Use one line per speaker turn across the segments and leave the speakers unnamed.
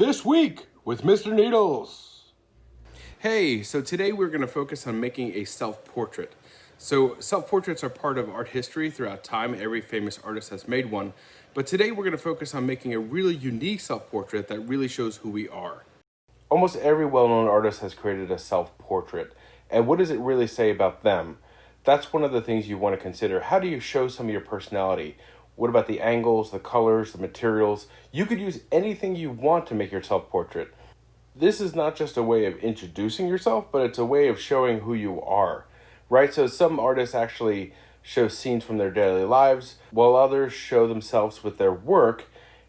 This week with Mr. Needles.
Hey, so today we're going to focus on making a self-portrait. So self-portraits are part of art history throughout time. Every famous artist has made one. But today we're going to focus on making a really unique self-portrait that really shows who we are.
Almost every well-known artist has created a self-portrait. And what does it really say about them? That's one of the things you want to consider. How do you show some of your personality? What about the angles, the colors, the materials? You could use anything you want to make your self-portrait. This is not just a way of introducing yourself, but it's a way of showing who you are, right? So some artists actually show scenes from their daily lives, while others show themselves with their work,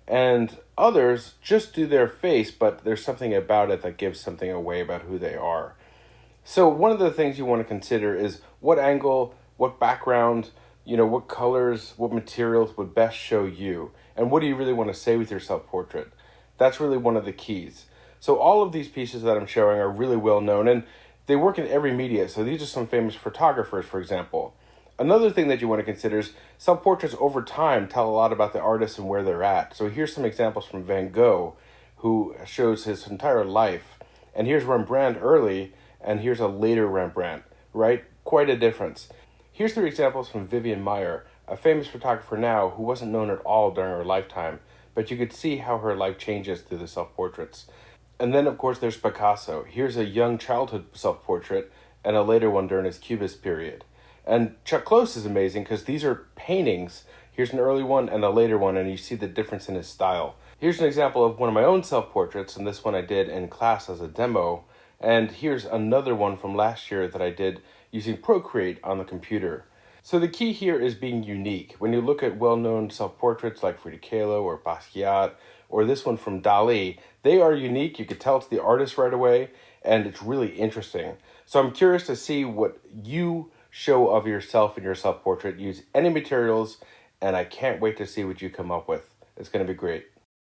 and others just do their face, but there's something about it that gives something away about who they are. So one of the things you want to consider is what angle, what background, what colors, what materials would best show you, and what do you really want to say with your self-portrait? That's really one of the keys. So all of these pieces that I'm showing are really well known, and they work in every media. So these are some famous photographers, for example. Another thing that you want to consider is self-portraits over time tell a lot about the artist and where they're at. So here's some examples from Van Gogh, who shows his entire life. And here's Rembrandt early, and here's a later Rembrandt, right? Quite a difference. Here's 3 examples from Vivian Maier, a famous photographer now who wasn't known at all during her lifetime, but you could see how her life changes through the self-portraits. And then, of course, there's Picasso. Here's a young childhood self-portrait and a later one during his Cubist period. And Chuck Close is amazing because these are paintings. Here's an early one and a later one, and you see the difference in his style. Here's an example of one of my own self-portraits, and this one I did in class as a demo. And here's another one from last year that I did using Procreate on the computer. So the key here is being unique. When you look at well-known self-portraits like Frida Kahlo or Basquiat, or this one from Dali, they are unique. You could tell it's the artist right away, and it's really interesting. So I'm curious to see what you show of yourself in your self-portrait. Use any materials, and I can't wait to see what you come up with. It's going to be great.